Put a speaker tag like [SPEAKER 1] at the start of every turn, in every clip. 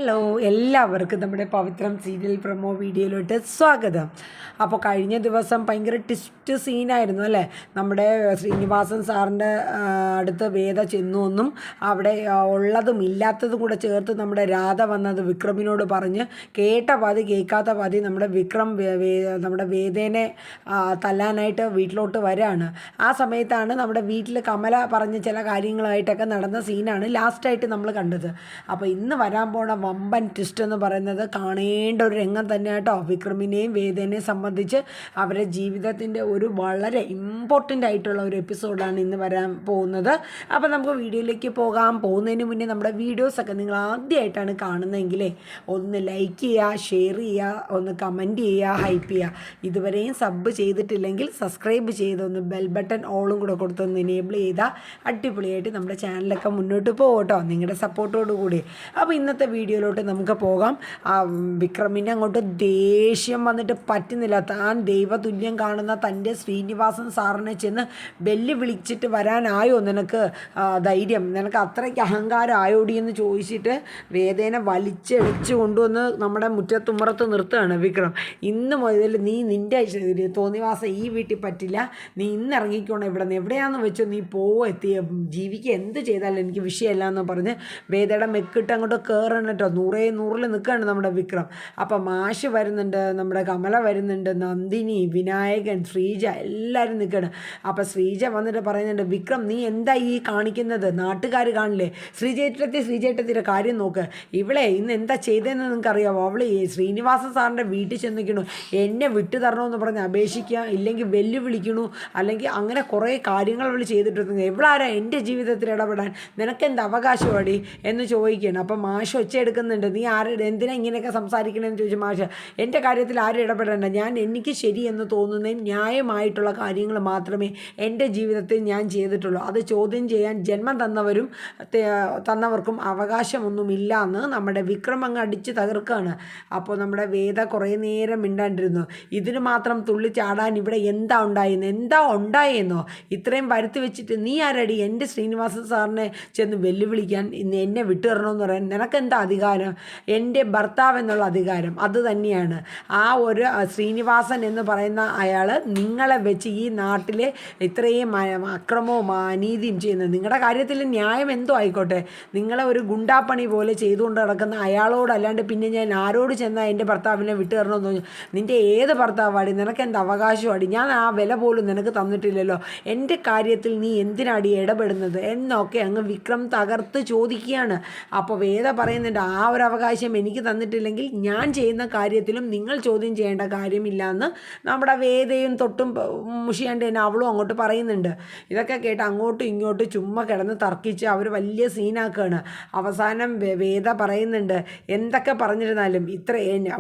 [SPEAKER 1] Hello, എല്ലാവർക്കും നമ്മുടെ പവിത്രം serial promo വീഡിയോയിലോട്ട് സ്വാഗതം. അപ്പോൾ കഴിഞ്ഞ ദിവസം ഭയങ്കര ട്വിസ്റ്റ് സീനായിരുന്നു അല്ലേ? നമ്മുടെ ശ്രീനിവാസൻ സാറിൻ്റെ അടുത്ത് വേദ ചെന്നു അവിടെ ഉള്ളതും ഇല്ലാത്തതും കൂടെ ചേർത്ത് നമ്മുടെ രാധ വന്നത് വിക്രമിനോട് പറഞ്ഞ് കേട്ട പാതി കേൾക്കാത്ത പാതി നമ്മുടെ വിക്രം നമ്മുടെ വേദേനെ തല്ലാനായിട്ട് വീട്ടിലോട്ട് വരാണ്. ആ സമയത്താണ് നമ്മുടെ വീട്ടിൽ കമല പറഞ്ഞ ചില കാര്യങ്ങളായിട്ടൊക്കെ നടന്ന സീനാണ് ലാസ്റ്റായിട്ട് നമ്മൾ കണ്ടത്. അപ്പോൾ ഇന്ന് വരാൻ പോണ വമ്പൻ ട്വിസ്റ്റ് എന്ന് പറയുന്നത് കാണേണ്ട ഒരു രംഗം തന്നെ കേട്ടോ. വിക്രമിനെയും വേദേനെയും സംബന്ധിച്ച് അവരുടെ ജീവിതത്തിൻ്റെ ഒരു വളരെ ഇമ്പോർട്ടൻ്റ് ആയിട്ടുള്ള ഒരു എപ്പിസോഡാണ് ഇന്ന് വരാൻ പോകുന്നത്. അപ്പോൾ നമുക്ക് വീഡിയോയിലേക്ക് പോകുന്നതിന് മുന്നേ നമ്മുടെ വീഡിയോസൊക്കെ നിങ്ങൾ ആദ്യമായിട്ടാണ് കാണുന്നതെങ്കിലേ ഒന്ന് ലൈക്ക് ചെയ്യുക, ഷെയർ ചെയ്യുക, ഒന്ന് കമൻറ്റ് ചെയ്യുക, ഹൈപ്പ് ചെയ്യുക. ഇതുവരെയും സബ് ചെയ്തിട്ടില്ലെങ്കിൽ സബ്സ്ക്രൈബ് ചെയ്തൊന്ന് ബെൽ ബട്ടൺ ഓളും കൂടെ കൊടുത്തൊന്ന് എനേബിൾ ചെയ്താൽ അടിപൊളിയായിട്ട് നമ്മുടെ ചാനലൊക്കെ മുന്നോട്ട് പോകും കേട്ടോ, നിങ്ങളുടെ സപ്പോർട്ടോടു കൂടി. അപ്പോൾ ഇന്നത്തെ വീഡിയോയിലോട്ട് നമുക്ക് പോകാം. വിക്രമിനെ അങ്ങോട്ട് ദേഷ്യം വന്നിട്ട് പറ്റുന്നില്ല. താൻ ദൈവതുല്യം കാണുന്ന തൻ്റെ ശ്രീനിവാസൻ സാറിനെ ചെന്ന് വിളിച്ചിട്ട് വരാനായോ നിനക്ക് ധൈര്യം? നിനക്ക് അത്രയ്ക്ക് അഹങ്കാരം ആയോടി എന്ന് ചോദിച്ചിട്ട് വേദേനെ വലിച്ചെടിച്ച് കൊണ്ടുവന്ന് നമ്മുടെ മുറ്റത്തുമ്മറത്ത് നിർത്തുകയാണ് വിക്രം. ഇന്ന് മുതൽ നീ നിൻ്റെ തോന്നിവാസം ഈ വീട്ടിൽ പറ്റില്ല, നീ ഇന്ന് ഇറങ്ങിക്കോണം ഇവിടെ നിന്ന്, എവിടെയാണെന്ന് വെച്ചോ നീ എത്തിയ ജീവിക്കുക, എന്ത് ചെയ്താലും എനിക്ക് വിഷയമല്ല എന്ന് പറഞ്ഞ് വേദയുടെ മെക്കിട്ട് അങ്ങോട്ട് കയറണം കേട്ടോ. 100 നിൽക്കുകയാണ് നമ്മുടെ വിക്രം. അപ്പം മാഷ് വരുന്നുണ്ട്, നമ്മുടെ കമല വരുന്നുണ്ട്, നന്ദിനി, വിനായകൻ, ശ്രീജ എല്ലാവരും നിൽക്കുകയാണ്. അപ്പം ശ്രീജ വന്നിട്ട് പറയുന്നുണ്ട്, വിക്രം നീ എന്താ ഈ കാണിക്കുന്നത്? നാട്ടുകാർ കാണില്ലേ? ശ്രീജേട്ടത്തിൻ്റെ കാര്യം നോക്ക്, ഇവളെ ഇന്ന് എന്താ ചെയ്തതെന്ന് നിങ്ങൾക്കറിയാമോ? അവൾ ശ്രീനിവാസൻ സാറിൻ്റെ വീട്ടിൽ ചെന്നിരിക്കണു, എന്നെ വിട്ടു തരണമെന്ന് പറഞ്ഞ് അപേക്ഷിക്കുക, ഇല്ലെങ്കിൽ വെല്ലുവിളിക്കണു, അല്ലെങ്കിൽ അങ്ങനെ കുറേ കാര്യങ്ങൾ അവൾ ചെയ്തിട്ടുണ്ട്. എവളാരാ എൻ്റെ ജീവിതത്തിൽ ഇടപെടാൻ? നിനക്കെന്ത് അവകാശമാടി എന്ന് ചോദിക്കുകയാണ്. അപ്പം മാഷ് ഒച്ച എടുക്കുന്നുണ്ട്, നീ എന്തിനാ ഇങ്ങനെയൊക്കെ സംസാരിക്കണമെന്ന് ചോദിച്ചു മാഷ്. എൻ്റെ കാര്യത്തിൽ ആരും ഇടപെടേണ്ട, എനിക്ക് ശരിയെന്ന് തോന്നുന്നതും ന്യായമായിട്ടുള്ള കാര്യങ്ങൾ മാത്രമേ എൻ്റെ ജീവിതത്തിൽ ഞാൻ ചെയ്തിട്ടുള്ളൂ. അത് ചോദ്യം ചെയ്യാൻ ജന്മം തന്നവർക്കും അവകാശമൊന്നുമില്ല എന്ന് നമ്മുടെ വിക്രം അങ്ങ് അടിച്ച് തകർക്കുകയാണ്. അപ്പോൾ നമ്മുടെ വേദ കുറേ നേരം മിണ്ടാണ്ടിരുന്നു. ഇതിന് മാത്രം തുള്ളിച്ചാടാൻ ഇവിടെ എന്താ ഉണ്ടായെന്നോ? ഇത്രയും വരുത്തി വെച്ചിട്ട് നീ ആരടി എൻ്റെ ശ്രീനിവാസൻ സാറിനെ ചെന്ന് വെല്ലുവിളിക്കാൻ, എന്നെ വിട്ടുതരണമെന്ന് പറയാൻ നിനക്കെന്താ അധികാരം? എൻ്റെ ഭർത്താവ് എന്നുള്ള അധികാരം അത് തന്നെയാണ്. ആ ഒരു ശ്രീനിവാസൻ എന്ന് പറയുന്ന അയാൾ നിങ്ങളെ വെച്ച് ഈ നാട്ടിൽ ഇത്രയും അക്രമവും അനീതിയും ചെയ്യുന്നത്, നിങ്ങളുടെ കാര്യത്തിൽ ന്യായം എന്തോ ആയിക്കോട്ടെ, നിങ്ങളെ ഒരു ഗുണ്ടാപ്പണി പോലെ ചെയ്തുകൊണ്ട് നടക്കുന്ന അയാളോടല്ലാണ്ട് പിന്നെ ഞാൻ ആരോട് ചെന്നാൽ എൻ്റെ ഭർത്താവിനെ വിട്ടു തരണമെന്ന് തോന്നി? നിൻ്റെ ഏത് ഭർത്താവാടി? നിനക്കെന്ത് അവകാശമാടി? ഞാൻ ആ വില പോലും നിനക്ക് തന്നിട്ടില്ലല്ലോ, എൻ്റെ കാര്യത്തിൽ നീ എന്തിനാടി ഇടപെടുന്നത് എന്നൊക്കെ അങ്ങ് വിക്രം തകർത്ത് ചോദിക്കുകയാണ്. അപ്പോൾ വേദ പറയുന്നുണ്ട്, ആ ഒരു അവകാശം എനിക്ക് തന്നിട്ടില്ലെങ്കിൽ ഞാൻ ചെയ്യുന്ന കാര്യത്തിലും നിങ്ങൾ ചോദ്യം ചെയ്യേണ്ട കാര്യമില്ല എന്ന് നമ്മുടെ വേദയും തൊട്ടും മുഷിയാണ്ട് തന്നെ അവളും അങ്ങോട്ട് പറയുന്നുണ്ട്. ഇതൊക്കെ കേട്ട് അങ്ങോട്ടും ഇങ്ങോട്ടും ചുമ്മാ കിടന്ന് തർക്കിച്ച് അവർ വലിയ സീനാക്കുകയാണ്. അവസാനം വേദ പറയുന്നുണ്ട്, എന്തൊക്കെ പറഞ്ഞിരുന്നാലും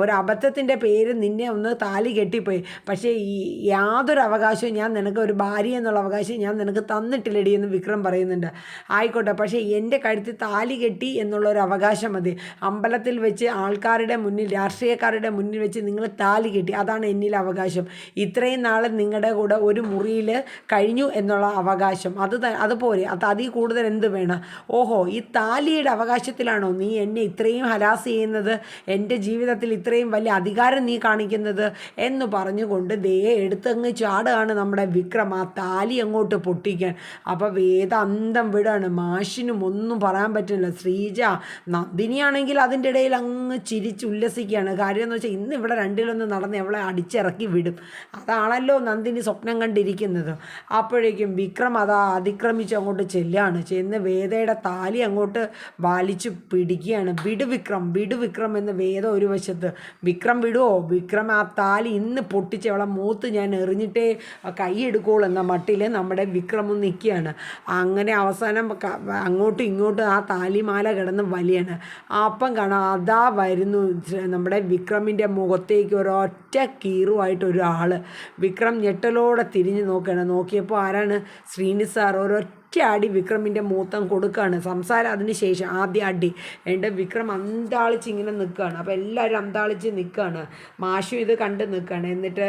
[SPEAKER 1] ഒരു അബദ്ധത്തിൻ്റെ പേര് നിന്നെ ഒന്ന് താലി കെട്ടിപ്പോയി, പക്ഷേ ഈ യാതൊരു അവകാശവും ഞാൻ നിനക്ക്, ഒരു ഭാര്യ എന്നുള്ള അവകാശം ഞാൻ നിനക്ക് തന്നിട്ടില്ലടി എന്ന് വിക്രം പറയുന്നുണ്ട്. ആയിക്കോട്ടെ, പക്ഷേ എൻ്റെ കഴുത്തിൽ താലി കെട്ടി എന്നുള്ളൊരു അവകാശം മതി. അമ്പലത്തിൽ വെച്ച് ആൾക്കാരുടെ മുന്നിൽ, രാഷ്ട്രീയക്കാരുടെ മുന്നിൽ വെച്ച് നിങ്ങൾ താലി കെട്ടി, അതാണ് എന്നിൽ അവകാശം. ഇത്രയും നാൾ നിങ്ങളുടെ കൂടെ ഒരു മുറിയിൽ കഴിഞ്ഞു എന്നുള്ള അവകാശം, അതുപോലെ അതിൽ കൂടുതൽ എന്ത് വേണം? ഓഹോ, ഈ താലിയുടെ അവകാശത്തിലാണോ നീ എന്നെ ഇത്രയും ഹരാസ് ചെയ്യുന്നത്? എൻ്റെ ജീവിതത്തിൽ ഇത്രയും വലിയ അധികാരം നീ കാണിക്കുന്നത് എന്ന് പറഞ്ഞുകൊണ്ട് എടുത്തങ്ങ് ചാടുകയാണ് നമ്മുടെ വിക്രം ആ താലി അങ്ങോട്ട് പൊട്ടിക്കാൻ. അപ്പോൾ വേദ അന്തം വിടാണ്, മാഷിനും ഒന്നും പറയാൻ പറ്റില്ല. ശ്രീജ, നന്ദിനിയാണെങ്കിൽ അതിൻ്റെ ഇടയിൽ അങ്ങ് ചിരിച്ചുല്ലസിക്കുകയാണ്. കാര്യം എന്ന് വെച്ചാൽ ഇന്ന് ഇവിടെ രണ്ടിലൊന്ന് നടന്ന് അവളെ അടിച്ചിറക്കി വിടും, അതാണല്ലോ നന്ദിനി സ്വപ്നം കണ്ടിരിക്കുന്നത്. അപ്പോഴേക്കും വിക്രം അതിക്രമിച്ച് അങ്ങോട്ട് ചെന്ന് വേദയുടെ താലി അങ്ങോട്ട് വലിച്ചു പിടിക്കുകയാണ്. വിടു വിക്രം എന്ന് വേദ ഒരു വശത്ത്, വിക്രം വിടുവോ? വിക്രം ആ താലി ഇന്ന് പൊട്ടിച്ച് അവളെ മൂത്ത് ഞാൻ എറിഞ്ഞിട്ടേ കൈയെടുക്കുള്ളൂ എന്ന മട്ടിൽ നമ്മുടെ വിക്രമും നിൽക്കുകയാണ്. അങ്ങനെ അവസാനം അങ്ങോട്ടും ഇങ്ങോട്ടും ആ താലിമാല കിടന്ന് വലിയാണ്. അപ്പം കാണാം, അതാ വരുന്നു നമ്മുടെ വിക്രമിൻ്റെ മുഖത്തേക്ക് ഒരൊറ്റ കീറുമായിട്ടൊരാൾ. വിക്രം ഞെട്ടലോടെ തിരിഞ്ഞ് നോക്കിയപ്പോൾ ആരാണ്? ശ്രീനി സാർ ഒരൊറ്റ അടി വിക്രമിൻ്റെ മൂത്തം കൊടുക്കുകയാണ്. സംസാരം അതിന് ശേഷം ആദ്യ അടി എൻ്റെ വിക്രം അന്താളിച്ച് ഇങ്ങനെ നിൽക്കുകയാണ്. അപ്പോൾ എല്ലാവരും അന്താളിച്ച് നിൽക്കുകയാണ്. മാഷും ഇത് കണ്ട് നിൽക്കുകയാണ്. എന്നിട്ട്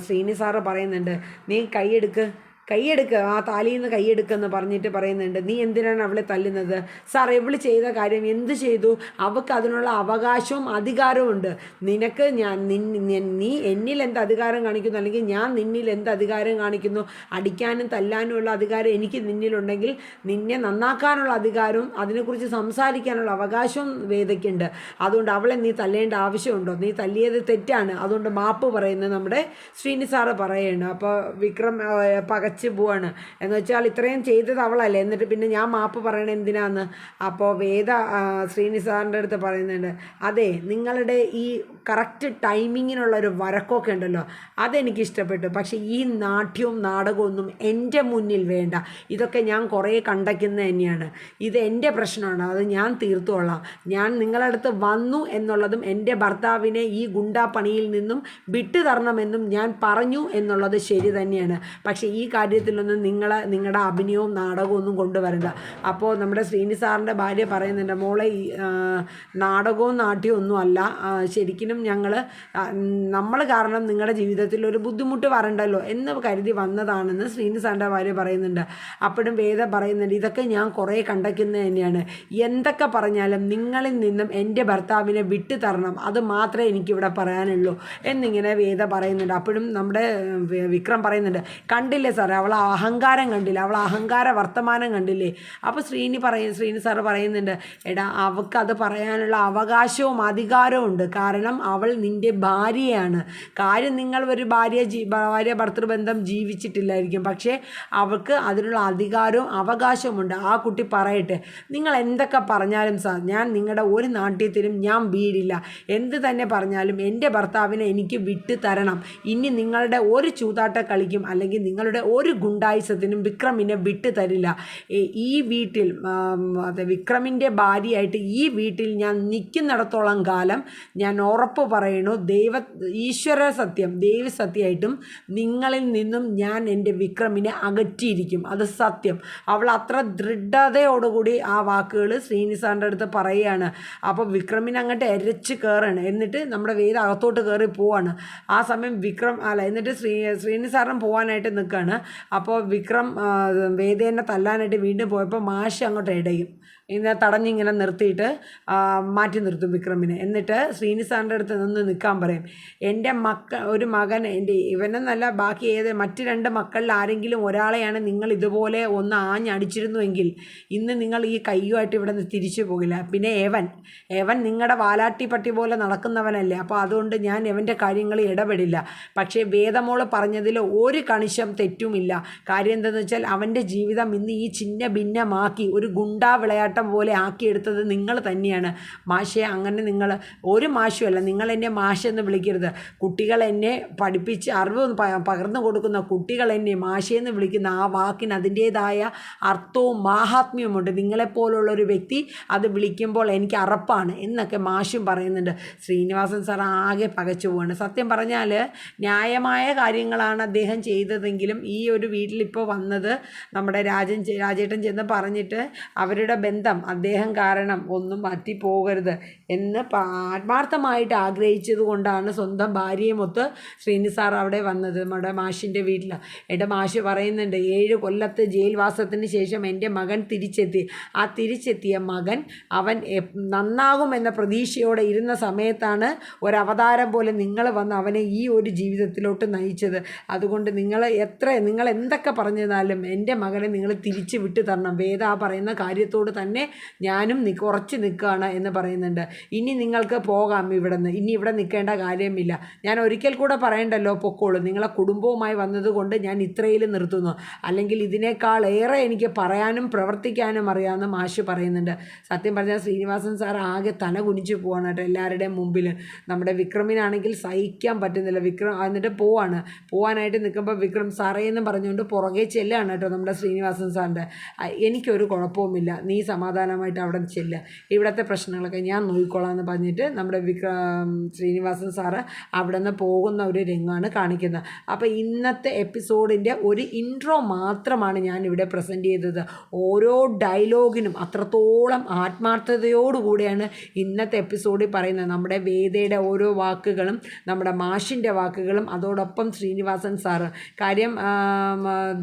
[SPEAKER 1] ശ്രീനി സാറ് പറയുന്നുണ്ട്, നീ കൈയെടുക്ക്, കൈയെടുക്കുക, ആ താലിയിൽ നിന്ന് കൈയെടുക്കുമെന്ന് പറഞ്ഞിട്ട് പറയുന്നുണ്ട്. നീ എന്തിനാണ് അവളെ തല്ലുന്നത്? സാർ, ഇവള് ചെയ്ത കാര്യം എന്ത് ചെയ്തു? അവൾക്ക് അതിനുള്ള അവകാശവും അധികാരവും ഉണ്ട്. നിനക്ക് നീ എന്നിൽ എന്ത് അധികാരം കാണിക്കുന്നു, അല്ലെങ്കിൽ ഞാൻ നിന്നിൽ എന്ത് അധികാരം കാണിക്കുന്നു? അടിക്കാനും തല്ലാനുമുള്ള അധികാരം എനിക്ക് നിന്നിലുണ്ടെങ്കിൽ നിന്നെ നന്നാക്കാനുള്ള അധികാരവും അതിനെക്കുറിച്ച് സംസാരിക്കാനുള്ള അവകാശവും വേദയ്ക്കുണ്ട്. അതുകൊണ്ട് അവളെ നീ തല്ലേണ്ട ആവശ്യമുണ്ടോ? നീ തല്ലിയത് തെറ്റാണ്, അതുകൊണ്ട് മാപ്പ് പറയുന്നത് നമ്മുടെ ശ്രീനി സാറ് പറയുകയാണ്. അപ്പോൾ വിക്രം പകച്ച് പോവാണ്. എന്ന് വെച്ചാൽ ഇത്രയും ചെയ്തത് അവളല്ലേ, എന്നിട്ട് പിന്നെ ഞാൻ മാപ്പ് പറയണത് എന്തിനാന്ന്? അപ്പോൾ വേദ ശ്രീനി സാറിൻ്റെ അടുത്ത് പറയുന്നുണ്ട്, അതെ, നിങ്ങളുടെ ഈ കറക്റ്റ് ടൈമിങ്ങിനുള്ള ഒരു വരക്കൊക്കെ ഉണ്ടല്ലോ, അതെനിക്കിഷ്ടപ്പെട്ടു. പക്ഷേ ഈ നാട്യവും നാടകവും ഒന്നും എൻ്റെ മുന്നിൽ വേണ്ട. ഇതൊക്കെ ഞാൻ കുറേ കണ്ടയ്ക്കുന്നത് തന്നെയാണ്. ഇത് എൻ്റെ പ്രശ്നമാണ്, അത് ഞാൻ തീർത്തുകൊള്ളാം. ഞാൻ നിങ്ങളുടെ അടുത്ത് വന്നു എന്നുള്ളതും എൻ്റെ ഭർത്താവിനെ ഈ ഗുണ്ടാ പണിയിൽ നിന്നും വിട്ടു തരണമെന്നും ഞാൻ പറഞ്ഞു എന്നുള്ളത് ശരി തന്നെയാണ്. പക്ഷേ ഈ കാര്യത്തിലൊന്നും നിങ്ങളുടെ അഭിനയവും നാടകവും ഒന്നും കൊണ്ടുവരണ്ട. അപ്പോൾ നമ്മുടെ ശ്രീനി സാറിൻ്റെ ഭാര്യ പറയുന്നുണ്ട്, മോളെ നാടകവും നാട്യവും ഒന്നും അല്ല, ശരിക്കും നമ്മൾ കാരണം നിങ്ങളുടെ ജീവിതത്തിൽ ഒരു ബുദ്ധിമുട്ട് വരണ്ടല്ലോ എന്ന് കരുതി വന്നതാണെന്ന് ശ്രീനി സാറിൻ്റെ ഭാര്യ പറയുന്നുണ്ട്. അപ്പോഴും വേദ പറയുന്നുണ്ട്, ഇതൊക്കെ ഞാൻ കുറേ കണ്ടയ്ക്കുന്നത് തന്നെയാണ്. എന്തൊക്കെ പറഞ്ഞാലും നിങ്ങളിൽ നിന്നും എൻ്റെ ഭർത്താവിനെ വിട്ടു തരണം, അത് മാത്രമേ എനിക്കിവിടെ പറയാനുള്ളൂ എന്നിങ്ങനെ വേദ പറയുന്നുണ്ട്. അപ്പോഴും നമ്മുടെ വിക്രം പറയുന്നുണ്ട്, കണ്ടില്ലേ സാറേ, അവൾ അഹങ്കാരം കണ്ടില്ലേ, അവൾ അഹങ്കാര വർത്തമാനം കണ്ടില്ലേ? അപ്പോൾ ശ്രീനി സാറ് പറയുന്നുണ്ട്, എടാ, അവൾക്കത് പറയാനുള്ള അവകാശവും അധികാരവും ഉണ്ട്. കാരണം അവൾ നിൻ്റെ ഭാര്യയാണ്. കാര്യം നിങ്ങൾ ഒരു ഭാര്യ ഭർത്തൃബന്ധം ജീവിച്ചിട്ടില്ലായിരിക്കും, പക്ഷേ അവൾക്ക് അതിനുള്ള അധികാരവും അവകാശവുമുണ്ട്. ആ കുട്ടി പറയട്ടെ. നിങ്ങൾ എന്തൊക്കെ പറഞ്ഞാലും സാർ, ഞാൻ നിങ്ങളുടെ ഒരു നാട്യത്തിലും ഞാൻ വീടില്ല. എന്ത് തന്നെ പറഞ്ഞാലും എൻ്റെ ഭർത്താവിനെ എനിക്ക് വിട്ടു തരണം. ഇനി നിങ്ങളുടെ ഒരു ചൂതാട്ട കളിക്കും അല്ലെങ്കിൽ നിങ്ങളുടെ ഒരു ഗുണ്ടായുസത്തിനും വിക്രമിനെ വിട്ടു തരില്ല. ഈ വീട്ടിൽ വിക്രമിൻ്റെ ഭാര്യയായിട്ട് ഈ വീട്ടിൽ ഞാൻ നിൽക്കുന്നിടത്തോളം കാലം ഞാൻ ഉറപ്പ് പറയണു, ഈശ്വര സത്യം, ദൈവസത്യമായിട്ടും നിങ്ങളിൽ നിന്നും ഞാൻ എൻ്റെ വിക്രമിനെ അകറ്റിയിരിക്കും. അത് സത്യം. അവൾ അത്ര ദൃഢതയോടുകൂടി ആ വാക്കുകൾ ശ്രീനി സാറിൻ്റെ അടുത്ത് പറയുകയാണ്. അപ്പോൾ വിക്രമിനെ അങ്ങോട്ട് എരച്ച് കയറാണ്. എന്നിട്ട് നമ്മുടെ വേദ അകത്തോട്ട് കയറി പോവാണ്. ആ സമയം എന്നിട്ട് ശ്രീനി സാറിനും പോകാനായിട്ട് നിൽക്കുകയാണ്. അപ്പോൾ വിക്രം വേദേനെ തല്ലാനായിട്ട് വീണ്ടും പോയപ്പോൾ മാഷ് അങ്ങോട്ട് ഇടയും. തടഞ്ഞിങ്ങനെ നിർത്തിയിട്ട് മാറ്റി നിർത്തും വിക്രമിനെ. എന്നിട്ട് ശ്രീനി സാറിൻ്റെ അടുത്ത് നിന്ന് നിൽക്കാൻ പറയും. എൻ്റെ ഒരു മകൻ, ഇവനെന്നല്ല, ബാക്കി മറ്റ് 2 മക്കളിൽ ആരെങ്കിലും ഒരാളെയാണ് നിങ്ങൾ ഇതുപോലെ ഒന്ന് ആഞ്ഞടിച്ചിരുന്നുവെങ്കിൽ ഇന്ന് നിങ്ങൾ ഈ കയ്യുമായിട്ട് ഇവിടെ നിന്ന് തിരിച്ചു പോകില്ല. പിന്നെ എവൻ നിങ്ങളുടെ വാലാട്ടി പട്ടി പോലെ നടക്കുന്നവനല്ലേ, അപ്പോൾ അതുകൊണ്ട് ഞാൻ എവൻ്റെ കാര്യങ്ങളിൽ ഇടപെടില്ല. പക്ഷേ വേദമോള് പറഞ്ഞതിൽ ഒരു കണിശം തെറ്റുമില്ല. കാര്യം എന്താണെന്ന് വെച്ചാൽ അവൻ്റെ ജീവിതം ഇന്ന് ഈ ചിന്ന ഭിന്നമാക്കി ഒരു ഗുണ്ടാ വിളയാട്ടം പോലെ ആക്കിയെടുത്തത് നിങ്ങൾ തന്നെയാണ് മാഷെ. അങ്ങനെ നിങ്ങൾ ഒരു മാഷുമല്ല, നിങ്ങൾ എന്നെ മാഷെന്ന് വിളിക്കരുത്. കുട്ടികൾ എന്നെ പഠിപ്പിച്ച് അറിവ് പകർന്നു കൊടുക്കുന്ന കുട്ടികൾ എന്നെ മാഷെന്ന് വിളിക്കുന്ന ആ വാക്കിന് അതിൻ്റേതായ അർത്ഥവും മാഹാത്മ്യവുമുണ്ട്. നിങ്ങളെപ്പോലുള്ളൊരു വ്യക്തി അത് വിളിക്കുമ്പോൾ എനിക്ക് അറപ്പാണ് എന്നൊക്കെ മാഷും പറയുന്നുണ്ട്. ശ്രീനിവാസൻ സാർ ആകെ പകച്ചു പോവാണ്. സത്യം പറഞ്ഞാൽ ന്യായമായ കാര്യങ്ങളാണ് അദ്ദേഹം ചെയ്തതെങ്കിലും ഈ ഒരു വീട്ടിലിപ്പോൾ വന്നത് നമ്മുടെ രാജേട്ടൻ ചെന്ന് പറഞ്ഞിട്ട് അവരുടെ ബന്ധം അദ്ദേഹം കാരണം ഒന്നും പറ്റിപ്പോകരുത് എന്ന് ആത്മാർത്ഥമായിട്ട് ആഗ്രഹിച്ചത് കൊണ്ടാണ് സ്വന്തം ഭാര്യയുമൊത്ത് ശ്രീനി സാർ അവിടെ വന്നത്, നമ്മുടെ മാഷിൻ്റെ വീട്ടിൽ. എൻ്റെ മാഷ് പറയുന്നുണ്ട്, 7 കൊല്ലത്തെ ജയിൽവാസത്തിന് ശേഷം എൻ്റെ മകൻ തിരിച്ചെത്തി. ആ തിരിച്ചെത്തിയ മകൻ അവൻ നന്നാകുമെന്ന പ്രതീക്ഷയോടെ ഇരുന്ന സമയത്താണ് ഒരവതാരം പോലെ നിങ്ങൾ വന്ന് അവനെ ഈ ഒരു ജീവിതത്തിലോട്ട് നയിച്ചത്. അതുകൊണ്ട് നിങ്ങൾ എന്തൊക്കെ പറഞ്ഞാലും എൻ്റെ മകനെ നിങ്ങൾ തിരിച്ച് വിട്ടു തരണം. വേദ പറയുന്ന കാര്യത്തോട് തന്നെ ഞാനും ഉറച്ചു നിൽക്കുകയാണ് എന്ന് പറയുന്നുണ്ട്. ഇനി നിങ്ങൾക്ക് പോകാം ഇവിടുന്ന്, ഇനി ഇവിടെ നിൽക്കേണ്ട കാര്യമില്ല. ഞാൻ ഒരിക്കൽ കൂടെ പറയണ്ടല്ലോ, പൊക്കോളൂ. നിങ്ങളെ കുടുംബവുമായി വന്നതുകൊണ്ട് ഞാൻ ഇത്രയിൽ നിർത്തുന്നു. അല്ലെങ്കിൽ ഇതിനേക്കാൾ ഏറെ എനിക്ക് പറയാനും പ്രവർത്തിക്കാനും അറിയാമെന്ന് മാഷ് പറയുന്നുണ്ട്. സത്യം പറഞ്ഞാൽ ശ്രീനിവാസൻ സാർ ആകെ തല കുനിച്ച് പോവാണ് കേട്ടോ എല്ലാവരുടെയും മുമ്പിൽ. നമ്മുടെ വിക്രമിനാണെങ്കിൽ സഹിക്കാൻ പറ്റുന്നില്ല. എന്നിട്ട് പോവാനായിട്ട് നിൽക്കുമ്പോൾ വിക്രം സാറേ എന്ന് പറഞ്ഞുകൊണ്ട് പുറകെ ചെല്ലാണ് കേട്ടോ നമ്മുടെ ശ്രീനിവാസൻ സാറിൻ്റെ. എനിക്കൊരു കുഴപ്പവുമില്ല, നീ സമാധാനമായിട്ട് അവിടെ ചെല്ലുക, ഇവിടുത്തെ പ്രശ്നങ്ങളൊക്കെ ഞാൻ നോക്കിക്കോളാം എന്ന് പറഞ്ഞിട്ട് നമ്മുടെ ശ്രീനിവാസൻ സാറ് അവിടെ നിന്ന് പോകുന്ന ഒരു രംഗമാണ് കാണിക്കുന്നത്. അപ്പോൾ ഇന്നത്തെ എപ്പിസോഡിൻ്റെ ഒരു ഇൻട്രോ മാത്രമാണ് ഞാൻ ഇവിടെ പ്രസൻറ്റ് ചെയ്തത്. ഓരോ ഡയലോഗിനും അത്രത്തോളം ആത്മാർത്ഥതയോടുകൂടിയാണ് ഇന്നത്തെ എപ്പിസോഡിൽ പറയുന്നത്. നമ്മുടെ വേദയുടെ ഓരോ വാക്കുകളും നമ്മുടെ മാഷിൻ്റെ വാക്കുകളും അതോടൊപ്പം ശ്രീനിവാസൻ സാറ്. കാര്യം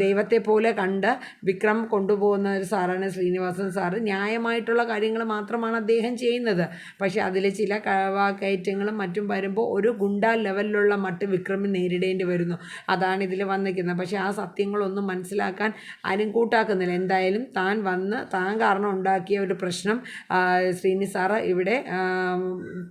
[SPEAKER 1] ദൈവത്തെ പോലെ കണ്ട് വിക്രം കൊണ്ടുപോകുന്ന ഒരു സാറാണ് ശ്രീനിവാസൻ സാറ്. ന്യായമായിട്ടുള്ള കാര്യങ്ങൾ മാത്രമാണ് അദ്ദേഹം ചെയ്യുന്നത്. പക്ഷേ അതിൽ ചില കയറ്റങ്ങളും മറ്റും വരുമ്പോൾ ഒരു ഗുണ്ടാ ലെവലിലുള്ള മട്ട് വിക്രമിന് നേരിടേണ്ടി വരുന്നു. അതാണ് ഇതിൽ വന്നിരിക്കുന്നത്. പക്ഷേ ആ സത്യങ്ങളൊന്നും മനസ്സിലാക്കാൻ ആരും കൂട്ടാക്കുന്നില്ല. എന്തായാലും താൻ കാരണം ഉണ്ടാക്കിയ ഒരു പ്രശ്നം ശ്രീനി സാറ് ഇവിടെ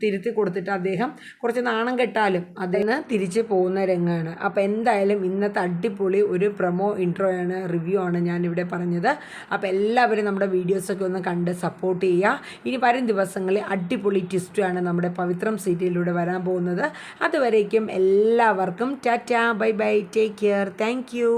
[SPEAKER 1] തിരുത്തി കൊടുത്തിട്ട് അദ്ദേഹം കുറച്ച് നാണം കെട്ടാലും അതിന് തിരിച്ച് പോകുന്ന രംഗമാണ്. അപ്പോൾ എന്തായാലും ഇന്നത്തെ അടിപൊളി ഒരു പ്രൊമോ ഇൻട്രോയാണ്, റിവ്യൂ ആണ് ഞാനിവിടെ പറഞ്ഞത്. അപ്പോൾ എല്ലാവരും നമ്മുടെ വീഡിയോസൊക്കെ ഒന്ന് കണ്ട് സപ്പോർട്ട് ചെയ്യുക. ഇനി വരും ദിവസങ്ങളിൽ അടിപൊളി ട്വിസ്റ്റാണ് നമ്മുടെ പവിത്രം സീരിയലിലൂടെ വരാൻ പോകുന്നത്. അതുവരേക്കും എല്ലാവർക്കും Tata, bye bye, take care, thank you.